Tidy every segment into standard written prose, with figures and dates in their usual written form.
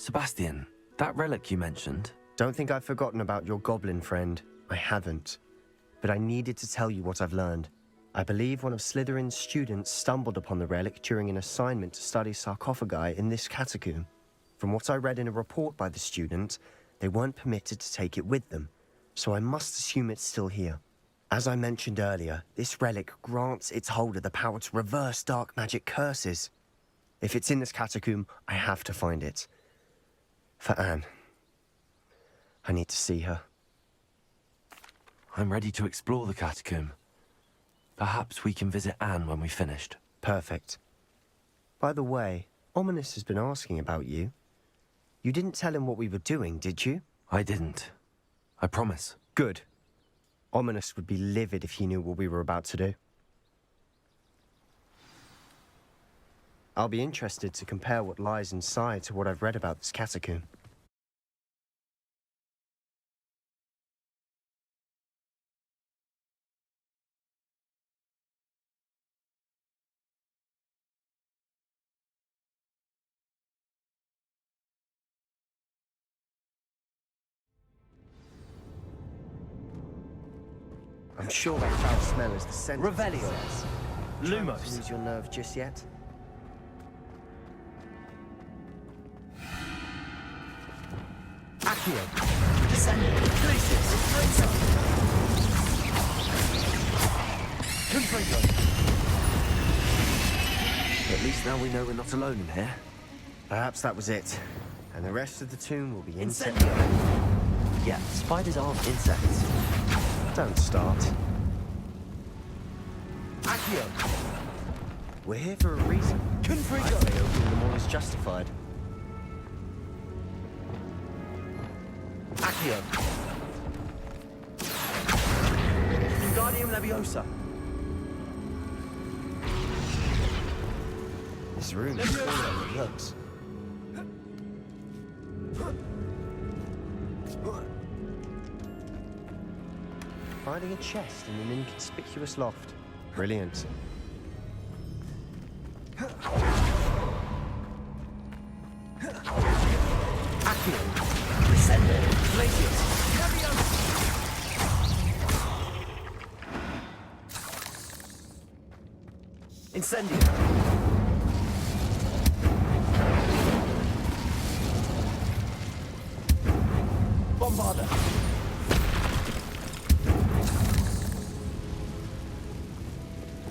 Sebastian, that relic you mentioned. Don't think I've forgotten about your goblin friend. I haven't. But I needed to tell you what I've learned. I believe one of Slytherin's students stumbled upon the relic during an assignment to study sarcophagi in this catacomb. From what I read in a report by the student, they weren't permitted to take it with them, so I must assume it's still here. As I mentioned earlier, this relic grants its holder the power to reverse dark magic curses. If it's in this catacomb, I have to find it. For Anne. I need to see her. I'm ready to explore the catacomb. Perhaps we can visit Anne when we've finished. Perfect. By the way, Ominous has been asking about you. You didn't tell him what we were doing, did you? I didn't. I promise. Good. Ominous would be livid if he knew what we were about to do. I'll be interested to compare what lies inside to what I've read about this catacomb. I'm sure that foul smell is the scent. Revelio. Try not Lumos. to lose your nerve just yet. Accio. Descending. Glacius. Confringo. At least now we know we're not alone in here. Perhaps that was it. And the rest of the tomb will be Incendio. Yeah, spiders aren't insects. Don't start. Accio. We're here for a reason. I Confringo. say opening them all is justified. Accio. Wingardium Leviosa. This room is full of it looks. Finding a chest in an inconspicuous loft. Brilliant. Accio. Descending. Glacius. Incendio. Bombarda.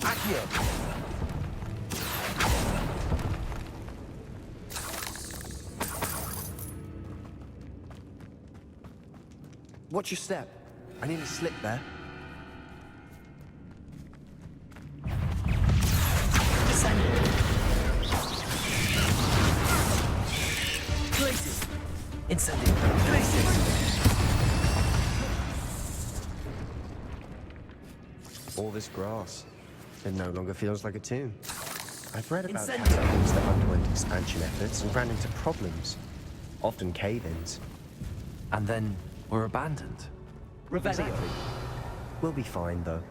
Accio. Watch your step. I nearly slipped there. Descending. Glacius. Incendio. Glacius. All this grass. It no longer feels like a tomb. I've read about Incendio. catacombs that underwent expansion efforts and ran into problems. Often cave-ins. And then we're abandoned. Revelio. We'll be fine, though.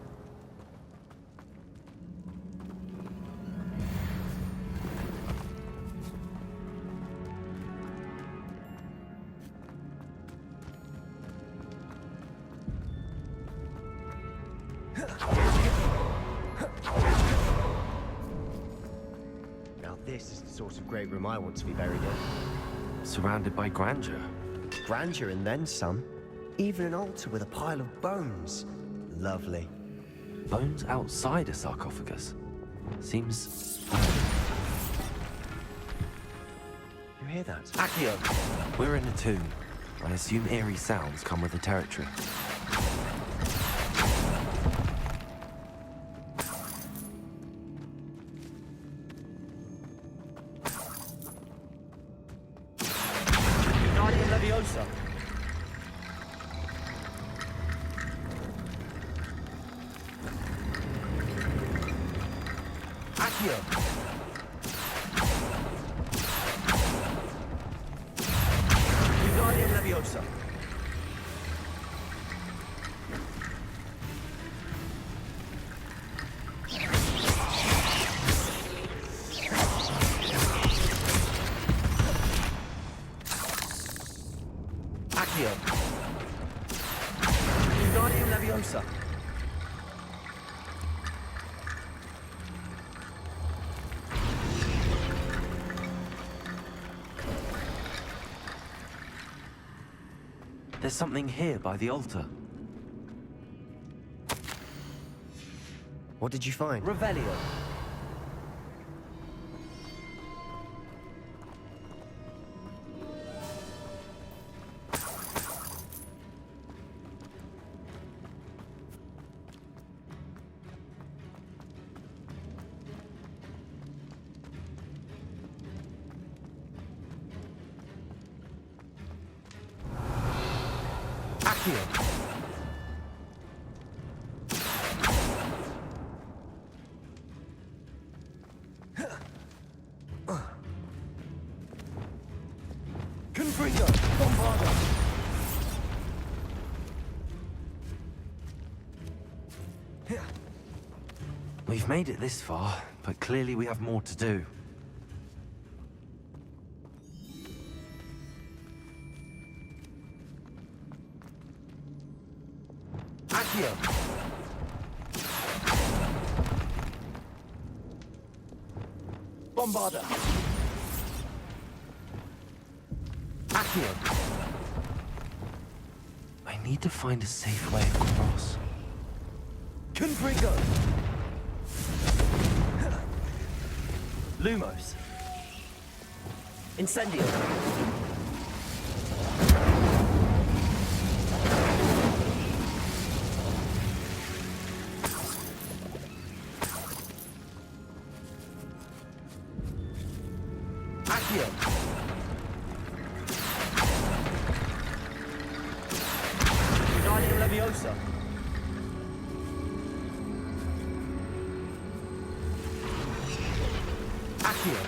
Now this is the sort of great room I want to be buried in. Surrounded by grandeur. Grandeur and then some. Even an altar with a pile of bones. Lovely. Bones outside a sarcophagus. Seems... You hear that? Accio. We're in a tomb. I assume eerie sounds come with the territory. Wingardium Leviosa. Accio. Wingardium Leviosa. There's something here by the altar. What did you find? Revelio. Accio. Confringo. Bombardo. We've made it this far, but clearly we have more to do. Accio. Bombarda. Accio. I need to find a safe way across. Confringo. Lumos. Incendio. Accio. Guardian Leviosa. Accio.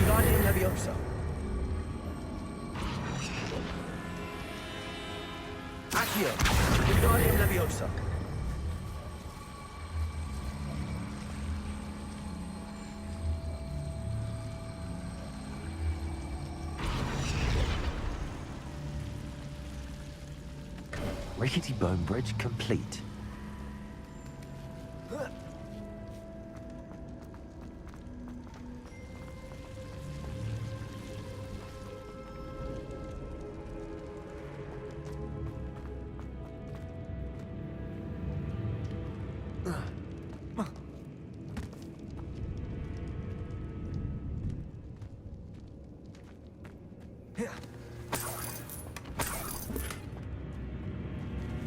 Guardian Leviosa. Accio. Guardian Leviosa. Rickety bone bridge complete.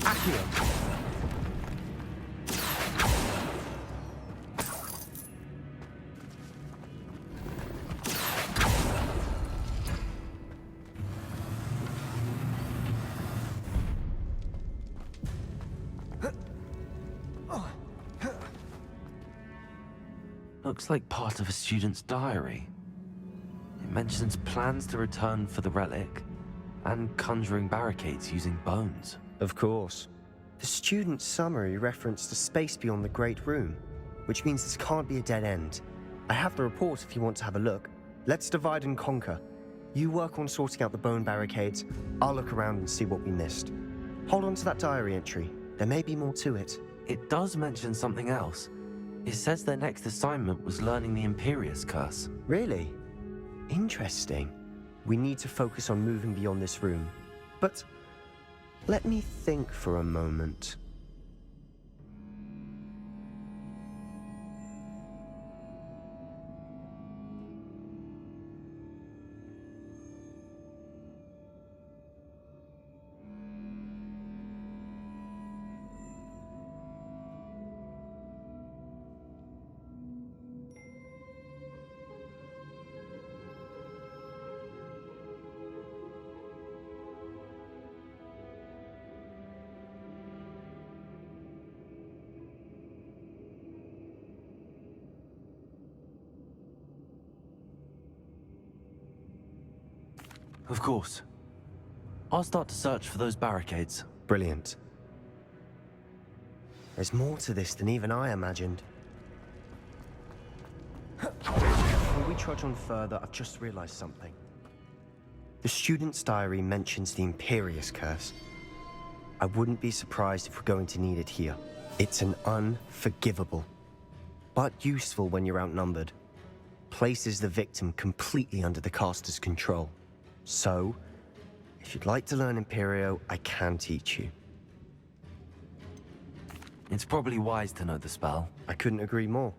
Accio. Looks like part of a student's diary. It mentions plans to return for the relic and conjuring barricades using bones. Of course. The student's summary referenced a space beyond the Great Room, which means this can't be a dead end. I have the report if you want to have a look. Let's divide and conquer. You work on sorting out the bone barricades. I'll look around and see what we missed. Hold on to that diary entry. There may be more to it. It does mention something else. It says their next assignment was learning the Imperius Curse. Really? Interesting. We need to focus on moving beyond this room. But let me think for a moment. Of course. I'll start to search for those barricades. Brilliant. There's more to this than even I imagined. Before we trudge on further, I've just realized something. The student's diary mentions the Imperius Curse. I wouldn't be surprised if we're going to need it here. It's an unforgivable, but useful when you're outnumbered. Places the victim completely under the caster's control. So, if you'd like to learn Imperio, I can teach you. It's probably wise to know the spell. I couldn't agree more.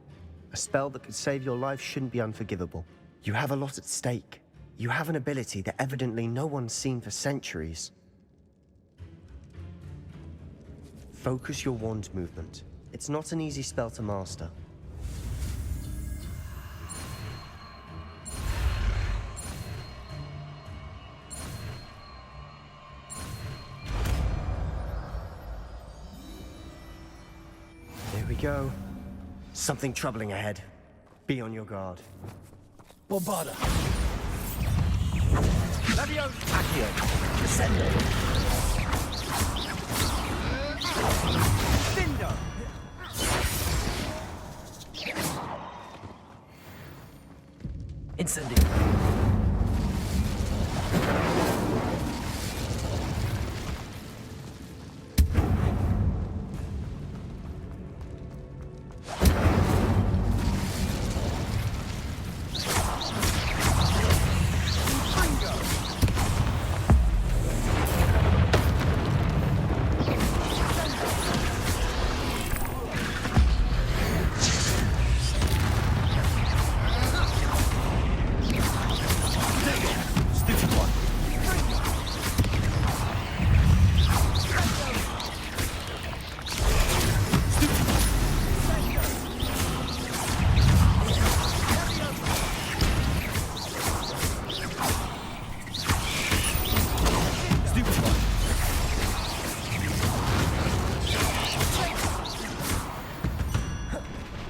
A spell that could save your life shouldn't be unforgivable. You have a lot at stake. You have an ability that evidently no one's seen for centuries. Focus your wand movement. It's not an easy spell to master. There we go. Something troubling ahead. Be on your guard. Bombarda. Leviosa. Accio. Descendo. Findo. Incendio.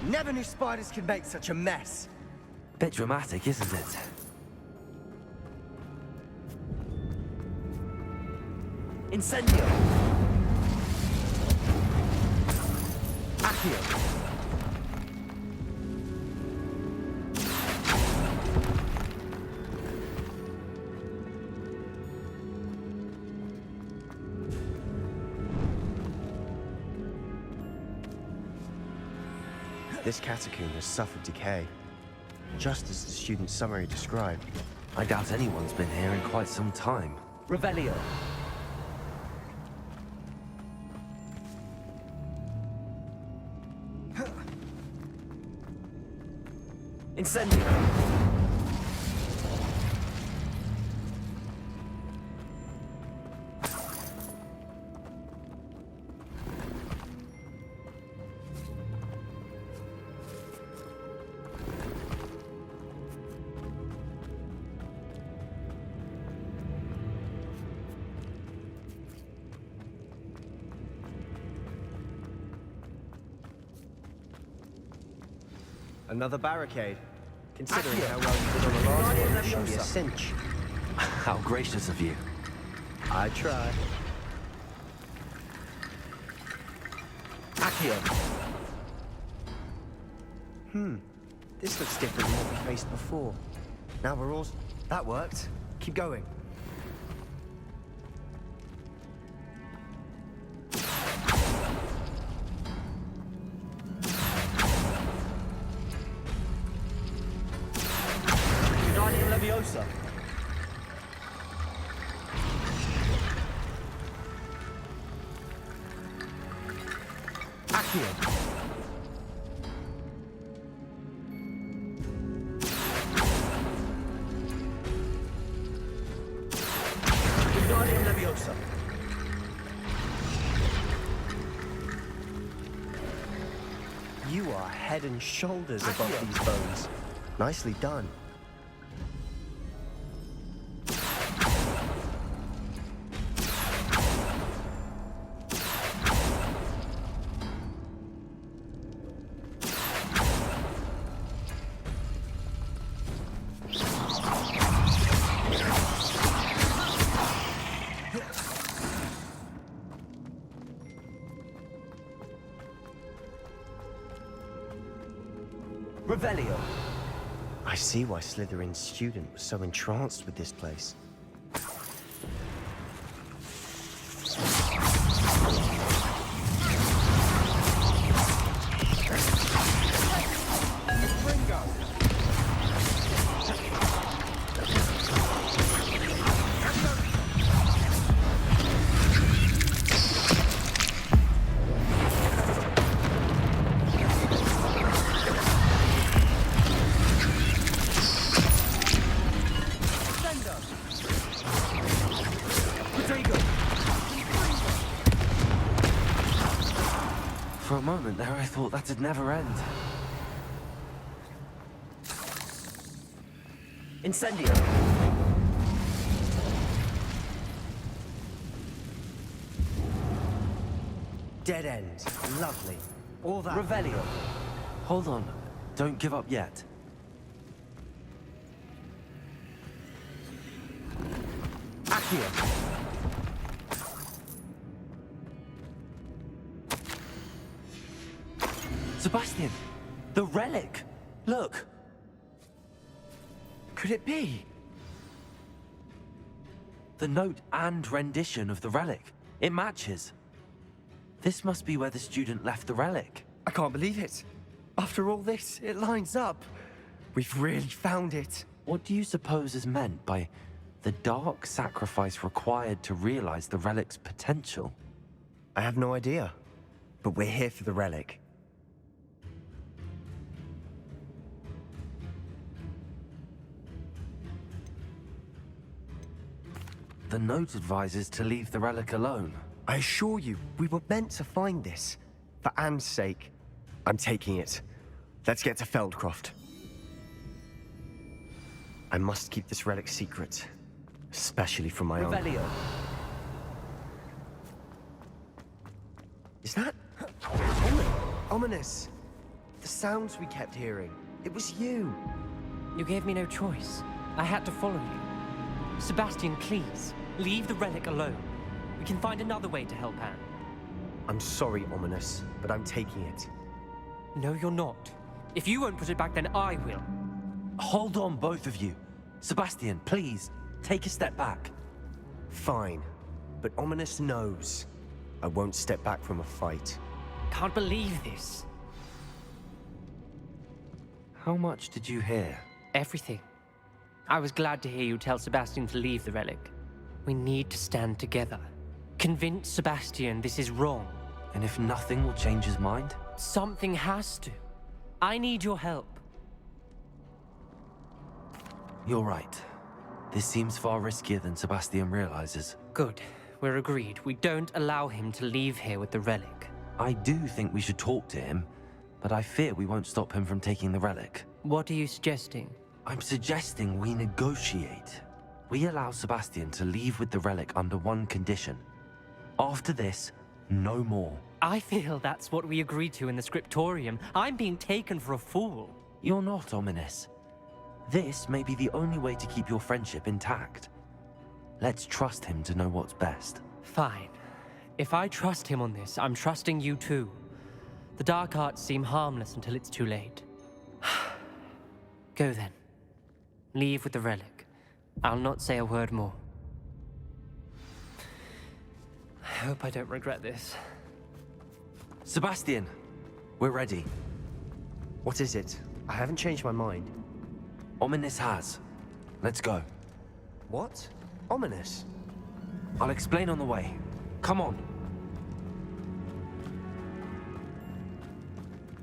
Never knew spiders could make such a mess. Bit dramatic, isn't it? Incendio. Accio. This catacomb has suffered decay, just as the student's summary described. I doubt anyone's been here in quite some time. Revelio. Incendio. Another barricade. Considering how well you did on the last one, it should be a cinch. How gracious of you. I try. Accio. This looks different than what we faced before. Now we're all... That worked. Keep going. Leviosa. Accio. Wingardium Leviosa. You are head and shoulders above Accio. these bones. Nicely done. Revelio. I see why Slytherin's student was so entranced with this place. For a moment there, I thought that'd never end. Incendio. Dead end. Lovely. All that. Revelio. Hold on. Don't give up yet. Accio. Sebastian! The relic! Look! Could it be? The note and rendition of the relic. It matches. This must be where the student left the relic. I can't believe it. After all this, it lines up. We've really found it. What do you suppose is meant by the dark sacrifice required to realize the relic's potential? I have no idea. But we're here for the relic. The note advises to leave the relic alone. I assure you, we were meant to find this. For Anne's sake. I'm taking it. Let's get to Feldcroft. I must keep this relic secret. Especially from my own. Revelio. Is that... ominous. The sounds we kept hearing. It was you. You gave me no choice. I had to follow you. Sebastian, please, leave the relic alone. We can find another way to help Anne. I'm sorry, Ominous, but I'm taking it. No, you're not. If you won't put it back, then I will. Hold on, both of you. Sebastian, please, take a step back. Fine. But Ominous knows. I won't step back from a fight. Can't believe this. How much did you hear? Everything. I was glad to hear you tell Sebastian to leave the relic. We need to stand together. Convince Sebastian this is wrong. And if nothing will change his mind? Something has to. I need your help. You're right. This seems far riskier than Sebastian realizes. Good. We're agreed. We don't allow him to leave here with the relic. I do think we should talk to him, but I fear we won't stop him from taking the relic. What are you suggesting? I'm suggesting we negotiate. We allow Sebastian to leave with the relic under one condition. After this, no more. I feel that's what we agreed to in the scriptorium. I'm being taken for a fool. You're not, Ominous. This may be the only way to keep your friendship intact. Let's trust him to know what's best. Fine. If I trust him on this, I'm trusting you too. The dark arts seem harmless until it's too late. Go then. Leave with the relic. I'll not say a word more. I hope I don't regret this. Sebastian, we're ready. What is it? I haven't changed my mind. Ominous has. Let's go. What? Ominous? I'll explain on the way. Come on.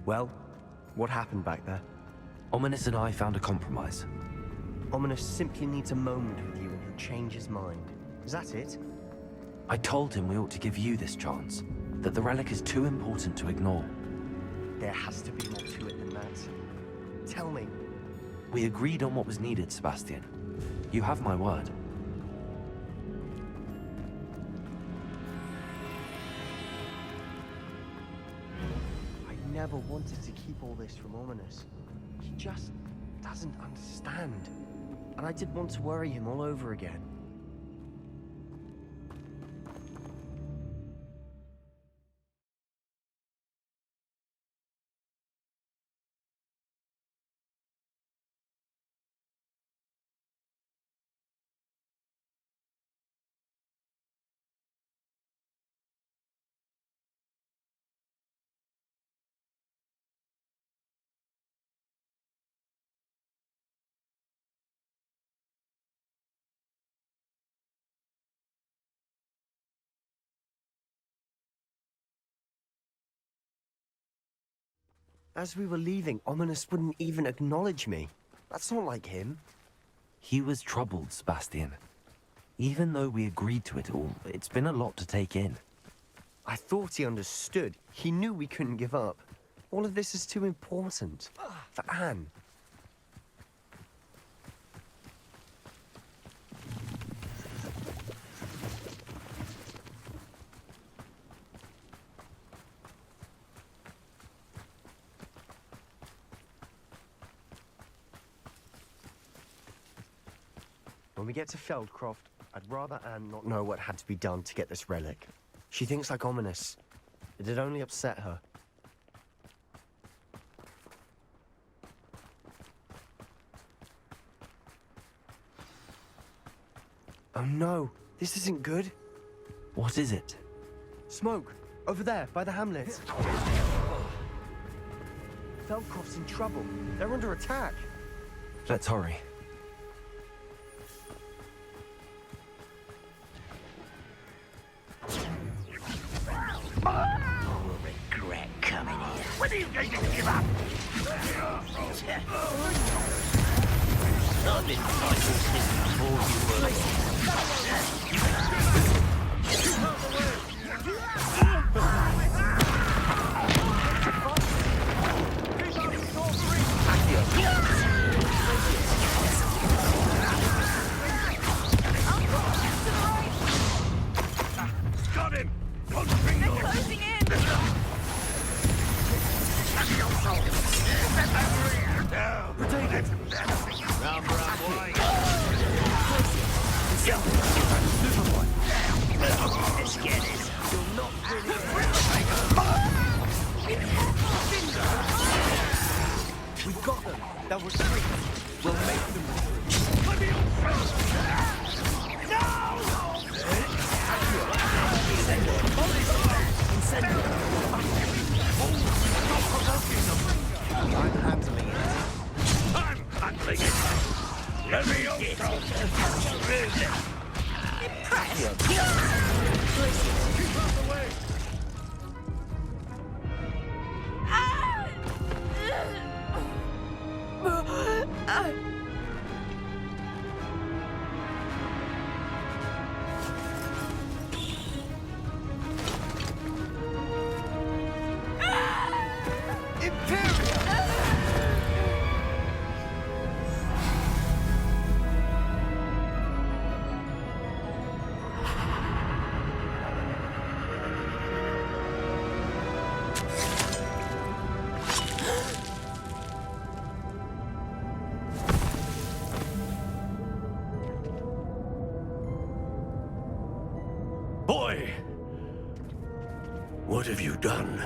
Well, what happened back there? Ominous and I found a compromise. Ominous simply needs a moment with you and he'll change his mind. Is that it? I told him we ought to give you this chance, that the relic is too important to ignore. There has to be more to it than that. Tell me. We agreed on what was needed, Sebastian. You have my word. I never wanted to keep all this from Ominous. He just doesn't understand. And I didn't want to worry him all over again. As we were leaving, Ominous wouldn't even acknowledge me. That's not like him. He was troubled, Sebastian. Even though we agreed to it all, it's been a lot to take in. I thought he understood. He knew we couldn't give up. All of this is too important. For Anne. When we get to Feldcroft, I'd rather Anne not know what had to be done to get this relic. She thinks like ominous. It'd only upset her. Oh no, this isn't good. What is it? Smoke, over there, by the hamlet. Feldcroft's in trouble. They're under attack. Let's hurry. You'll regret coming here. When are you going to give up? I've been fighting since before you were. Got him! They're closing in! Round, boy! Let's get it. You're not We've got them. They'll retreat. We'll make them retreat. I'm handling it. I'm handling it! Boy! What have you done?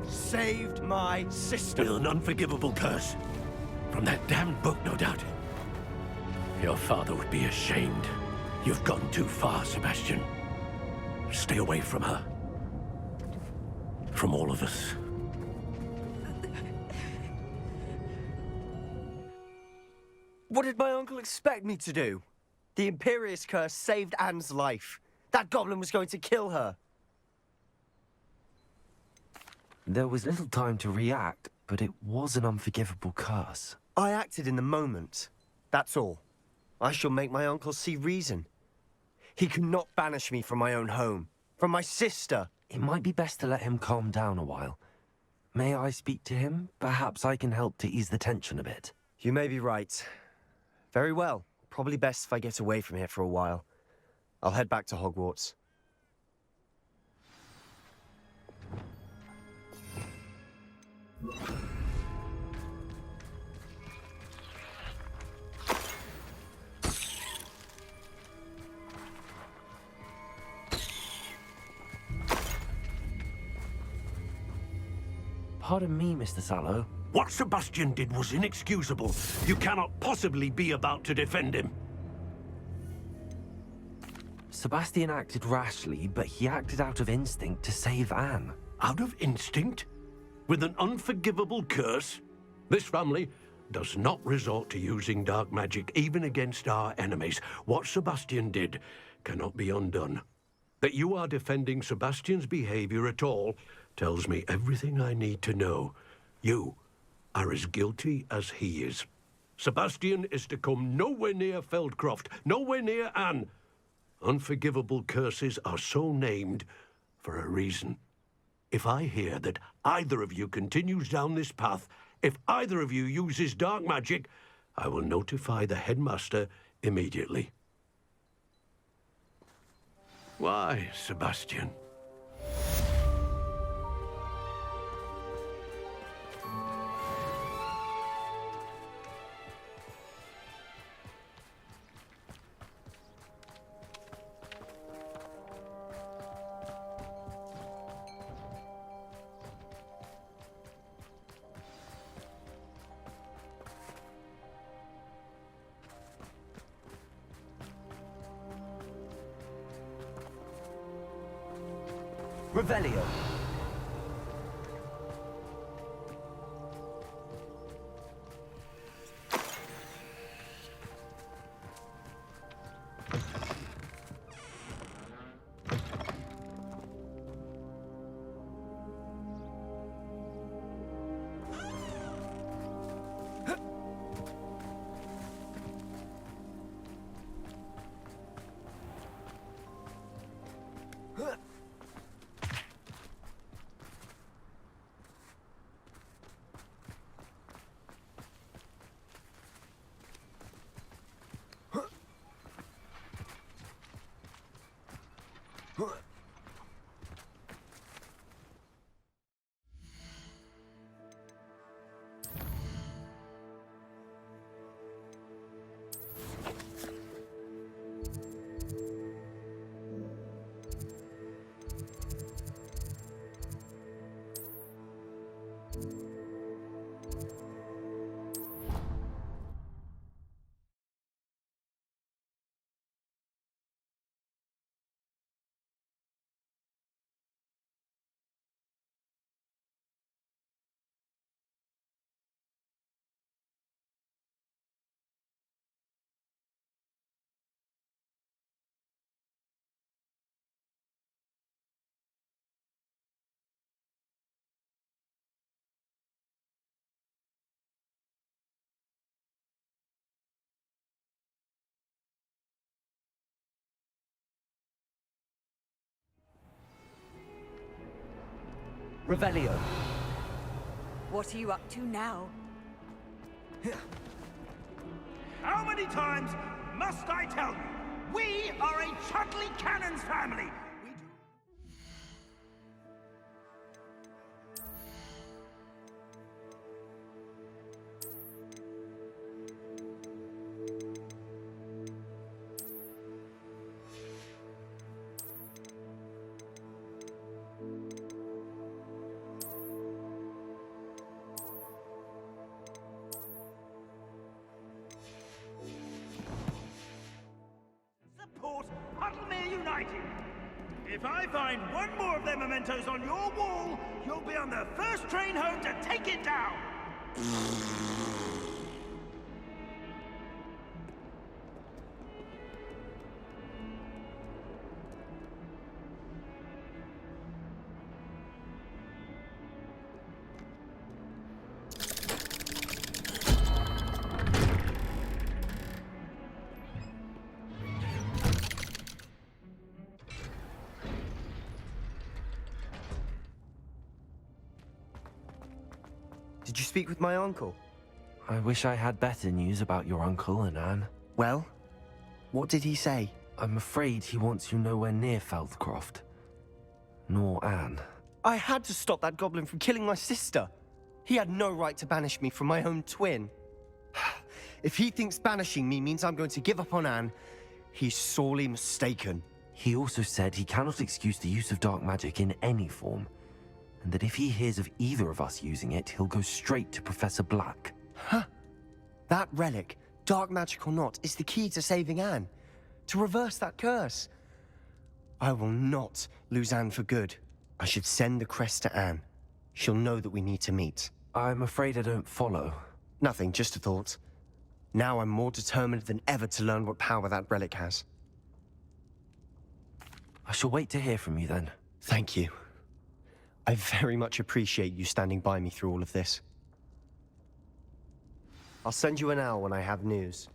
Saved my sister. With an unforgivable curse. From that damned book, no doubt. Your father would be ashamed. You've gone too far, Sebastian. Stay away from her. From all of us. What did my uncle expect me to do? The Imperious curse saved Anne's life. That goblin was going to kill her. There was little time to react, but it was an unforgivable curse. I acted in the moment. That's all. I shall make my uncle see reason. He cannot banish me from my own home, from my sister. It might be best to let him calm down a while. May I speak to him? Perhaps I can help to ease the tension a bit. You may be right. Very well. Probably best if I get away from here for a while. I'll head back to Hogwarts. Pardon me, Mr. Sallow. What Sebastian did was inexcusable. You cannot possibly be about to defend him. Sebastian acted rashly, but he acted out of instinct to save Anne. Out of instinct? With an unforgivable curse? This family does not resort to using dark magic, even against our enemies. What Sebastian did cannot be undone. That you are defending Sebastian's behavior at all tells me everything I need to know. You are as guilty as he is. Sebastian is to come nowhere near Feldcroft, nowhere near Anne. Unforgivable curses are so named for a reason. If I hear that either of you continues down this path, if either of you uses dark magic, I will notify the headmaster immediately. Why, Sebastian? Revelio. Revelio. What are you up to now? How many times must I tell you? We are a Chudley Cannons family! We do... Support Puddlemere United! If I find one more of their mementos on your wall, you'll be on the first train home to take it down! Did you speak with my uncle? I wish I had better news about your uncle and Anne. Well, what did he say? I'm afraid he wants you nowhere near Feldcroft. Nor Anne. I had to stop that goblin from killing my sister. He had no right to banish me from my own twin. If he thinks banishing me means I'm going to give up on Anne, he's sorely mistaken. He also said he cannot excuse the use of dark magic in any form, and that if he hears of either of us using it, he'll go straight to Professor Black. Huh. That relic, dark magic or not, is the key to saving Anne. To reverse that curse. I will not lose Anne for good. I should send the crest to Anne. She'll know that we need to meet. I'm afraid I don't follow. Nothing, just a thought. Now I'm more determined than ever to learn what power that relic has. I shall wait to hear from you then. Thank you. I very much appreciate you standing by me through all of this. I'll send you an owl when I have news.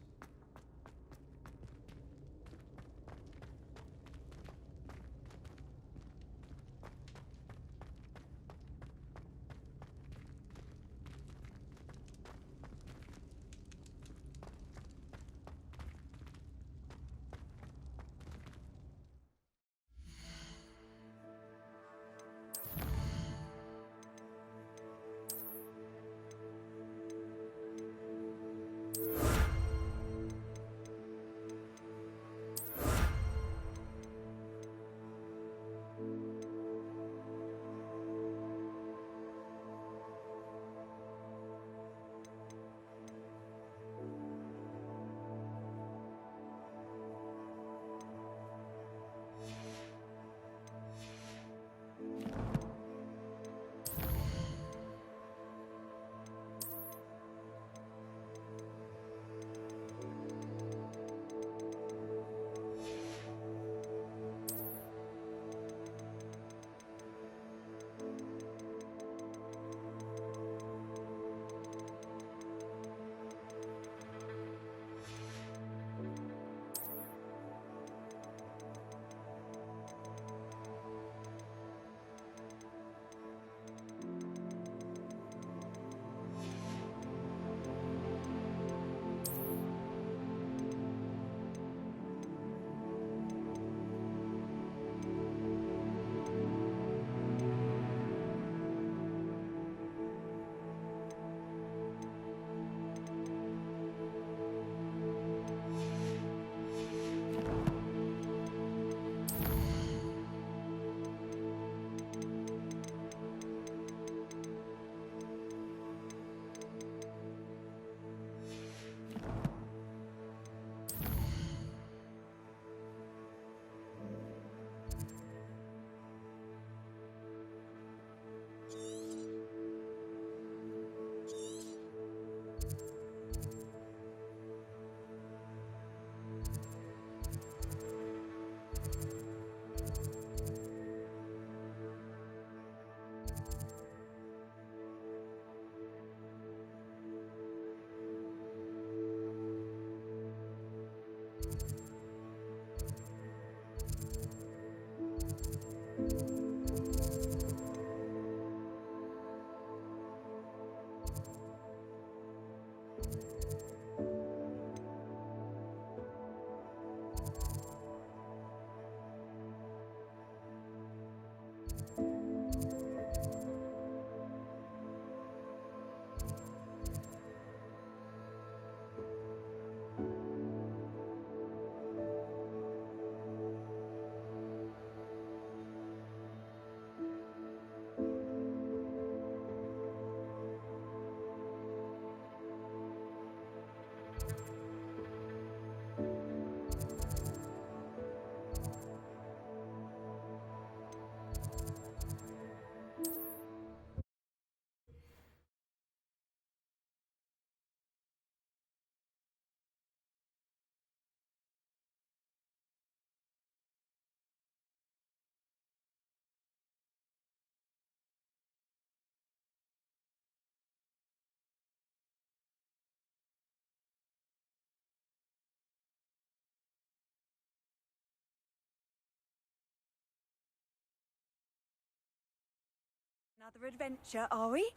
Another adventure, are we?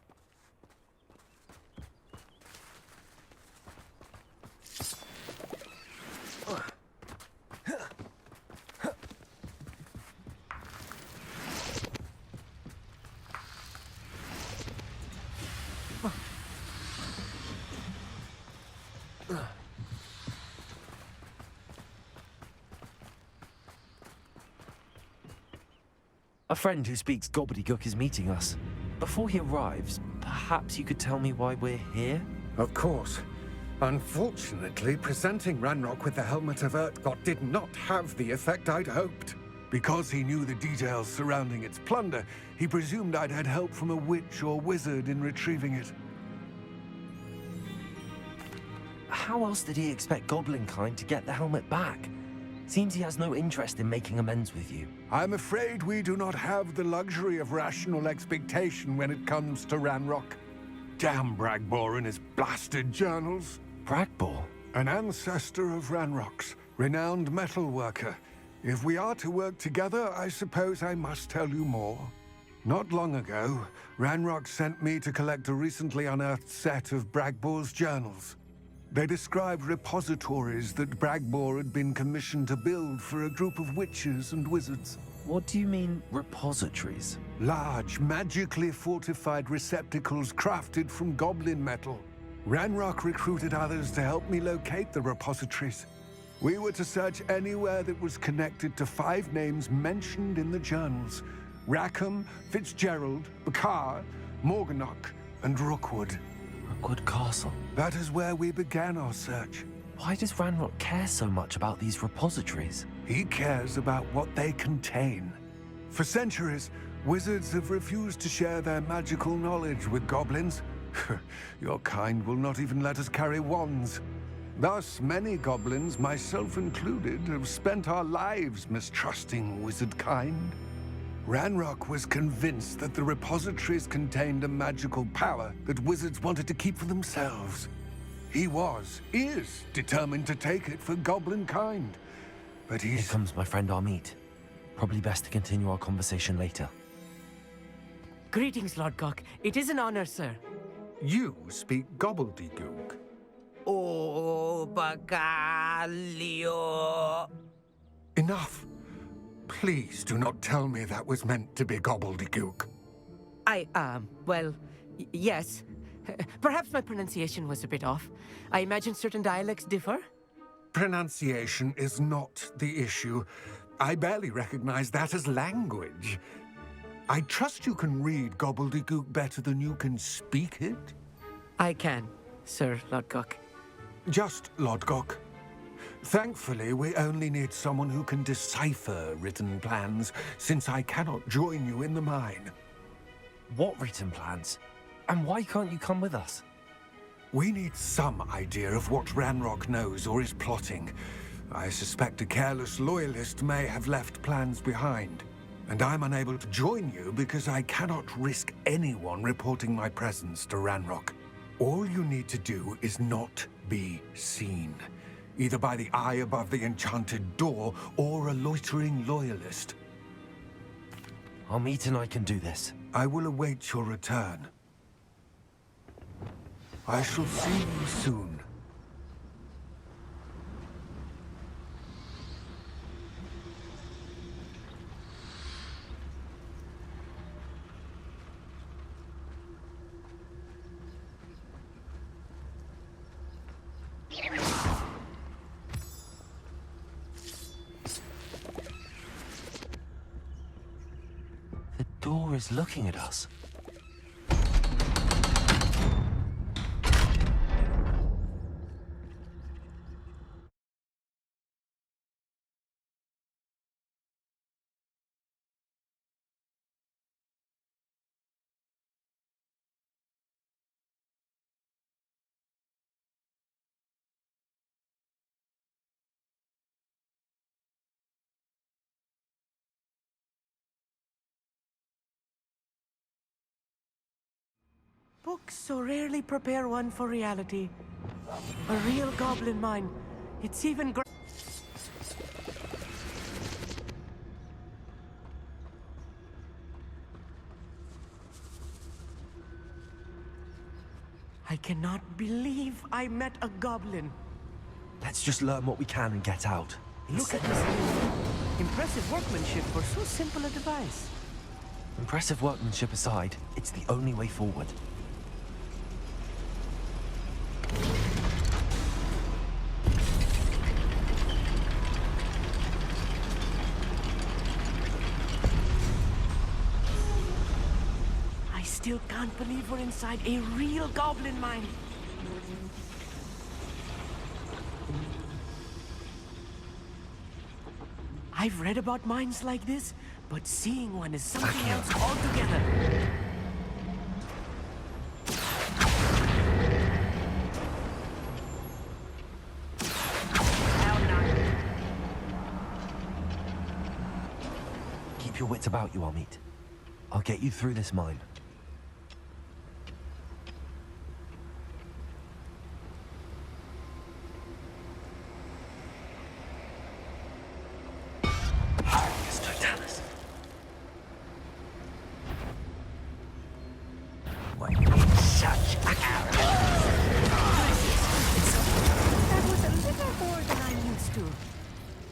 A friend who speaks gobbledygook is meeting us. Before he arrives, perhaps you could tell me why we're here? Of course. Unfortunately, presenting Ranrock with the Helmet of Urtkot did not have the effect I'd hoped. Because he knew the details surrounding its plunder, he presumed I'd had help from a witch or wizard in retrieving it. How else did he expect Goblinkind to get the helmet back? Seems he has no interest in making amends with you. I'm afraid we do not have the luxury of rational expectation when it comes to Ranrock. Damn Bragbor and his blasted journals. Bragbor? An ancestor of Ranrock's, renowned metal worker. If we are to work together, I suppose I must tell you more. Not long ago, Ranrock sent me to collect a recently unearthed set of Bragbor's journals. They described repositories that Bragbor had been commissioned to build for a group of witches and wizards. What do you mean, repositories? Large, magically fortified receptacles crafted from goblin metal. Ranrock recruited others to help me locate the repositories. We were to search anywhere that was connected to 5 names mentioned in the journals: Rackham, Fitzgerald, Bakar, Morganach, and Rookwood. Rookwood Castle. That is where we began our search. Why does Ranrock care so much about these repositories? He cares about what they contain. For centuries, wizards have refused to share their magical knowledge with goblins. Your kind will not even let us carry wands. Thus, many goblins, myself included, have spent our lives mistrusting wizard kind. Ranrock was convinced that the repositories contained a magical power that wizards wanted to keep for themselves. He is determined to take it for goblin kind. But Here comes my friend Amit. Probably best to continue our conversation later. Greetings, Lord Cock. It is an honor, sir. You speak gobbledygook. Oh, Bacalio. Enough. Please do not tell me that was meant to be gobbledygook. Yes. Perhaps my pronunciation was a bit off. I imagine certain dialects differ. Pronunciation is not the issue. I barely recognize that as language. I trust you can read gobbledygook better than you can speak it? I can, Sir Lodgok. Just Lodgok. Thankfully, we only need someone who can decipher written plans, since I cannot join you in the mine. What written plans? And why can't you come with us? We need some idea of what Ranrock knows or is plotting. I suspect a careless loyalist may have left plans behind. And I'm unable to join you because I cannot risk anyone reporting my presence to Ranrock. All you need to do is not be seen, either by the eye above the enchanted door or a loitering loyalist. Amit and I can do this. I will await your return. I shall see you soon. The door is looking at us. Books so rarely prepare one for reality. A real goblin mine. It's even I cannot believe I met a goblin. Let's just learn what we can and get out. Look at this thing. Impressive workmanship for so simple a device. Impressive workmanship aside, it's the only way forward. I still can't believe we're inside a real goblin mine. I've read about mines like this, but seeing one is something else altogether. Keep your wits about you, Amit. I'll get you through this mine. That was a little more than I'm used to.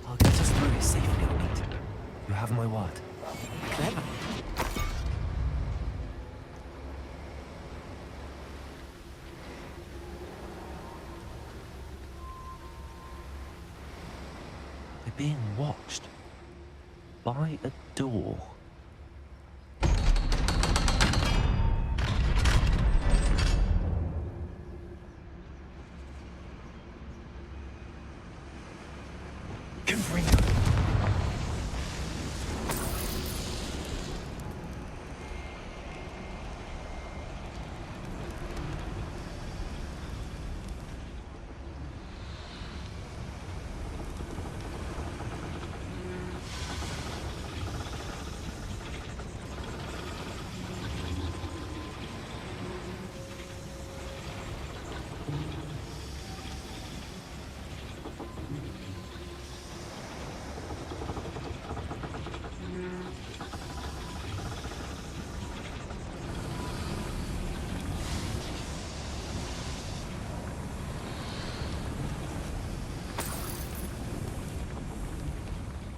I'll get us through this safely, Amit. You have my word. Clever. We're being watched. By a door.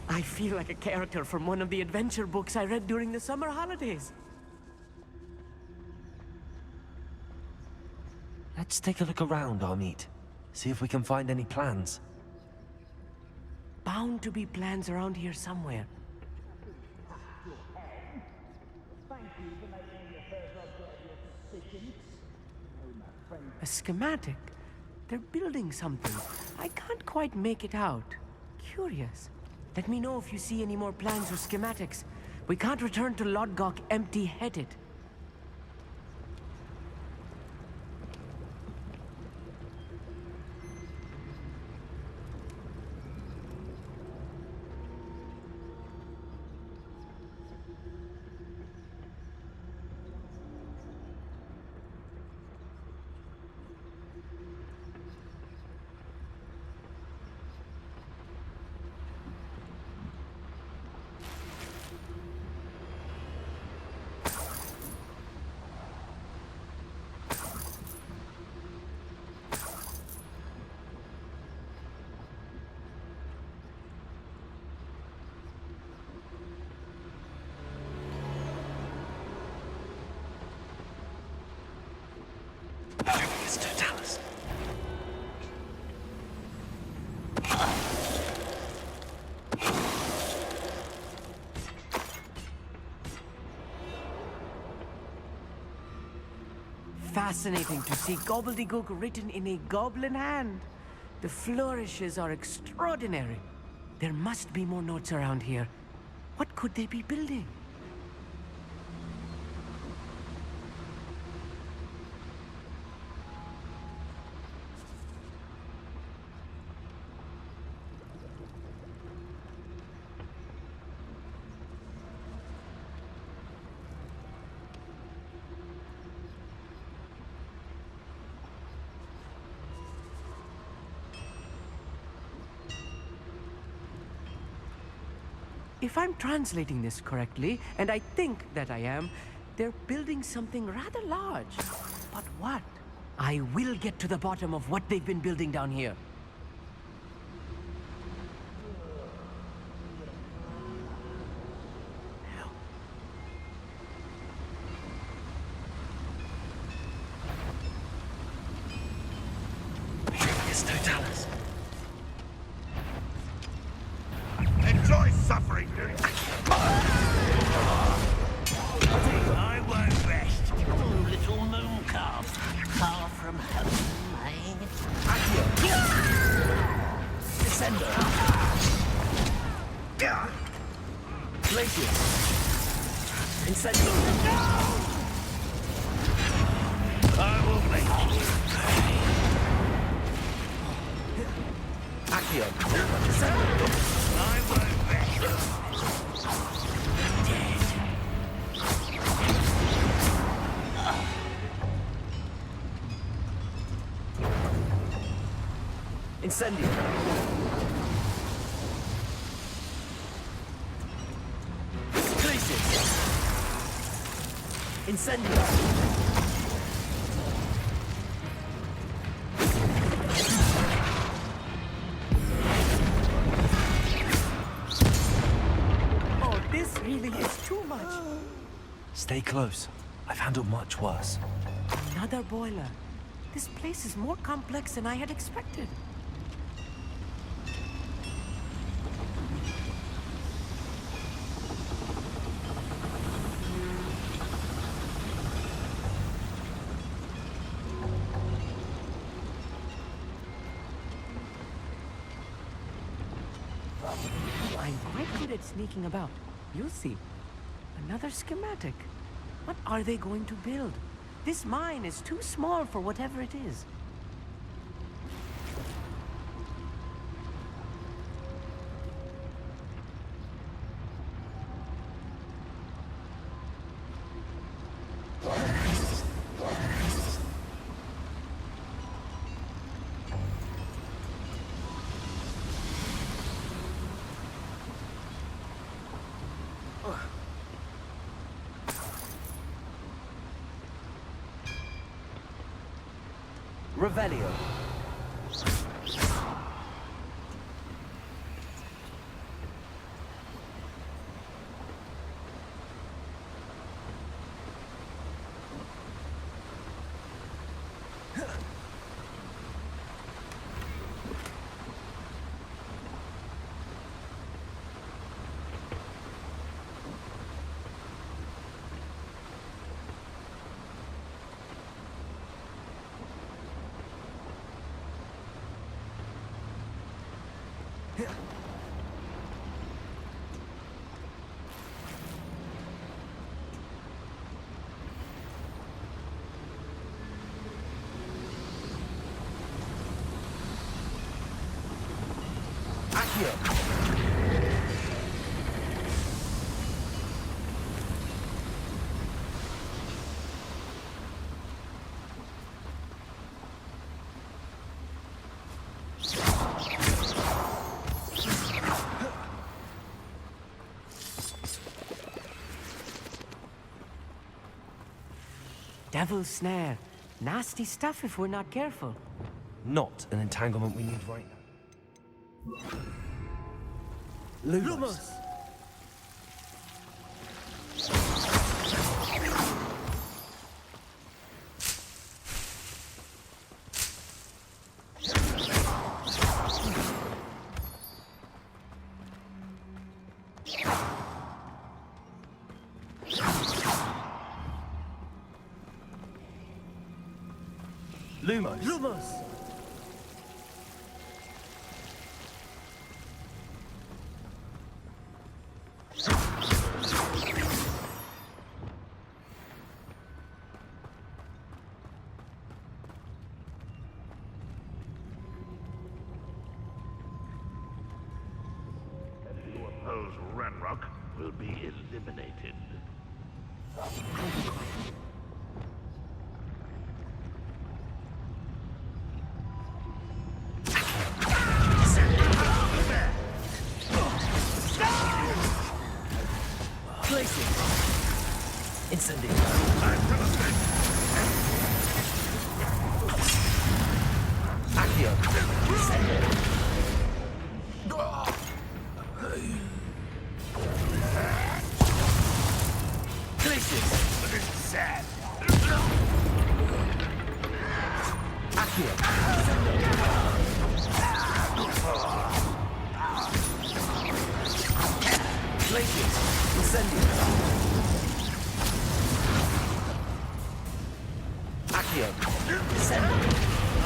I feel like a character from one of the adventure books I read during the summer holidays. Let's take a look around, Amit. See if we can find any plans. Bound to be plans around here somewhere. A schematic. They're building something. I can't quite make it out. Curious. Let me know if you see any more plans or schematics. We can't return to Lodgok empty-headed. fascinating to see gobbledygook written in a goblin hand. The flourishes are extraordinary. There must be more notes around here. What could they be building? If I'm translating this correctly, and I think that I am, they're building something rather large. But what? I will get to the bottom of what they've been building down here. It's no Dallas. Enjoy suffering, dude. I won't rest. Oh, little moon calf, far from home, eh? Descender. Glacier. Incendio. I will make it. Accio. I won't rest. Incendio. Glacier. Incendio. Oh, this really is too much. Stay close. I've handled much worse. Another boiler. This place is more complex than I had expected. I'm quite good at sneaking about. You'll see. Another schematic. What are they going to build? This mine is too small for whatever it is. Revelio. Devil's snare. Nasty stuff if we're not careful. Not an entanglement we need right now. Lumos. Lumos. Lumos! Who oppose Ranrock will be eliminated.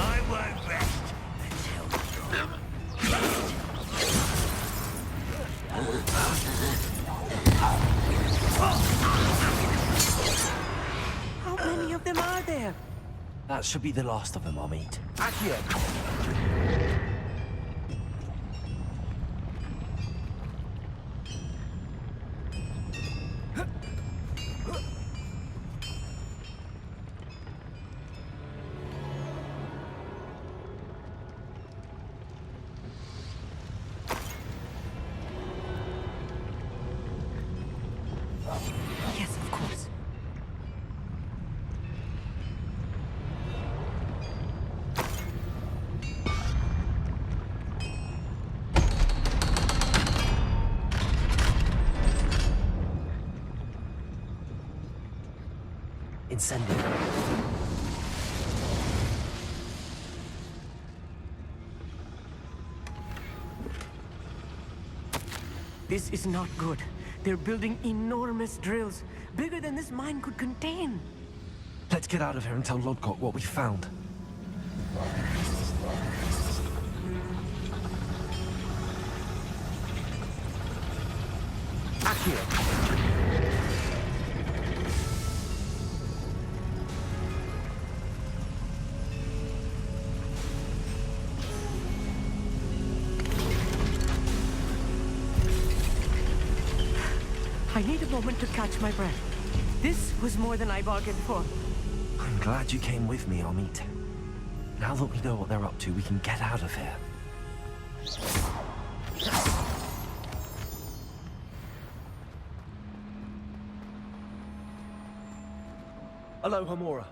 I won't rest until How many of them are there? That should be the last of them, Amit. Yes, of course. Incendio. This is not good. They're building enormous drills, bigger than this mine could contain. Let's get out of here and tell Lodgok what we found. I need a moment to catch my breath. This was more than I bargained for. I'm glad you came with me, Amit. Now that we know what they're up to, we can get out of here. Hello, Hamura.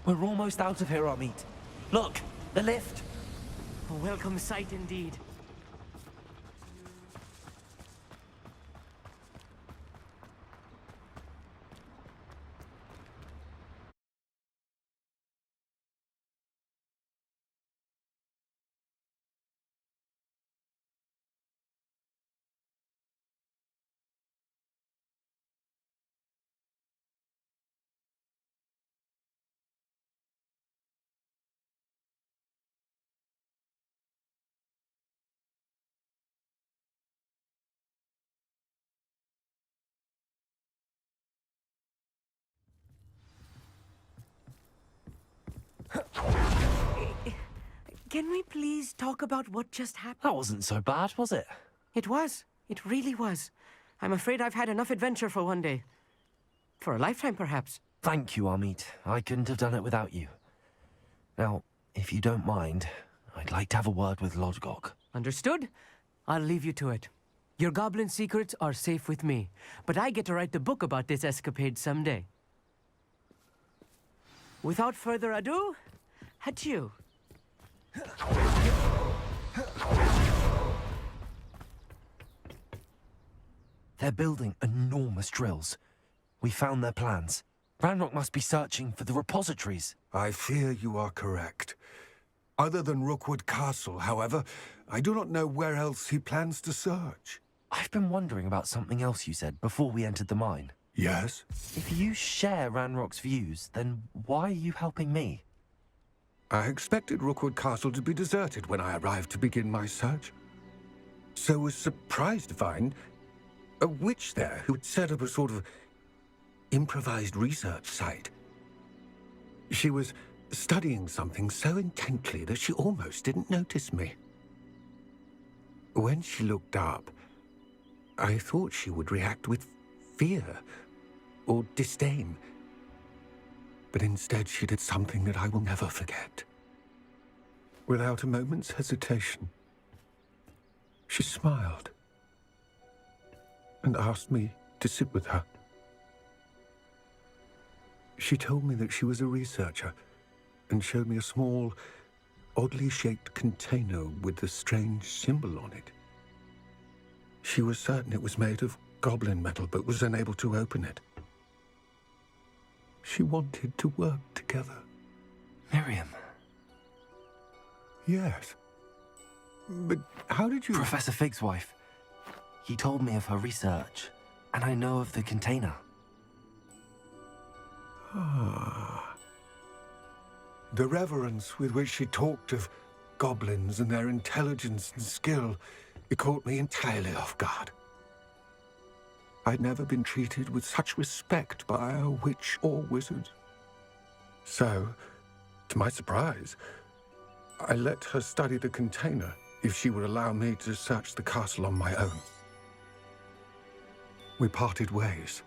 We're almost out of here, Amit. Look, the lift. A welcome sight indeed. Can we please talk about what just happened? That wasn't so bad, was it? It was. It really was. I'm afraid I've had enough adventure for one day. For a lifetime, perhaps. Thank you, Amit. I couldn't have done it without you. Now, if you don't mind, I'd like to have a word with Lodgok. Understood? I'll leave you to it. Your goblin secrets are safe with me, but I get to write the book about this escapade someday. Without further ado, adieu. They're building enormous drills. We found their plans. Ranrock must be searching for the repositories. I fear you are correct. Other than Rookwood Castle, however, I do not know where else he plans to search. I've been wondering about something else you said before we entered the mine. Yes? If you share Ranrock's views, then why are you helping me? I expected Rookwood Castle to be deserted when I arrived to begin my search. So was surprised to find a witch there who had set up a sort of improvised research site. She was studying something so intently that she almost didn't notice me. When she looked up, I thought she would react with fear or disdain. But instead she did something that I will never forget. Without a moment's hesitation, she smiled and asked me to sit with her. She told me that she was a researcher and showed me a small, oddly shaped container with a strange symbol on it. She was certain it was made of goblin metal, but was unable to open it. She wanted to work together. Miriam. Yes. But how did you... Professor Fig's wife. He told me of her research, and I know of the container. Ah. The reverence with which she talked of goblins and their intelligence and skill, it caught me entirely off guard. I'd never been treated with such respect by a witch or wizard. So, to my surprise, I let her study the container if she would allow me to search the castle on my own. We parted ways,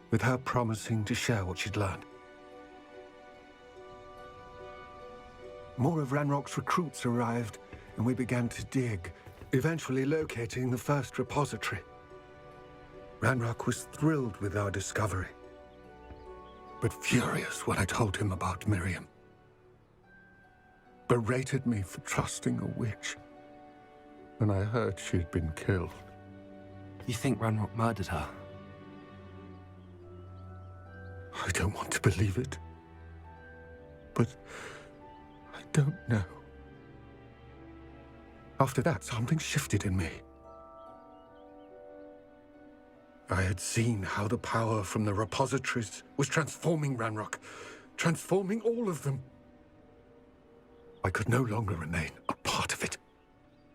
with her promising to share what she'd learned. More of Ranrock's recruits arrived, and we began to dig, eventually locating the first repository. Ranrock was thrilled with our discovery, but furious when I told him about Miriam. Berated me for trusting a witch, and I heard she'd been killed. You think Ranrock murdered her? I don't want to believe it, but I don't know. After that, something shifted in me. I had seen how the power from the repositories was transforming Ranrock, transforming all of them. I could no longer remain a part of it.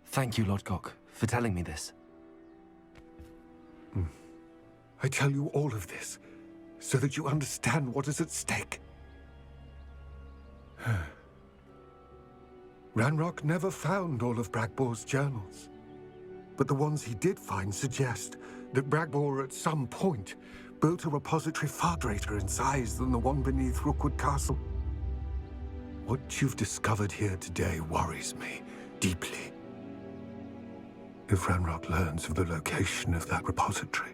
Thank you, Lodgok, for telling me this. I tell you all of this so that you understand what is at stake. Ranrock never found all of Bragbor's journals, but the ones he did find suggest that Bragbor at some point built a repository far greater in size than the one beneath Rookwood Castle. What you've discovered here today worries me deeply. If Ranrock learns of the location of that repository,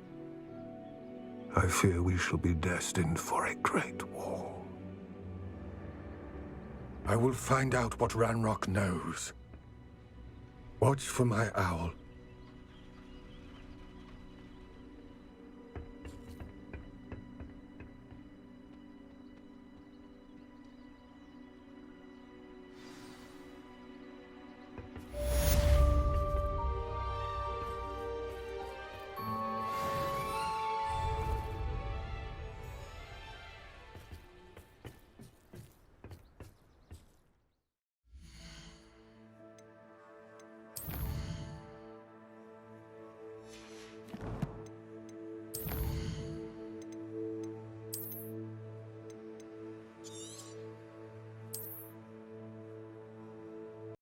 I fear we shall be destined for a great war. I will find out what Ranrock knows. Watch for my owl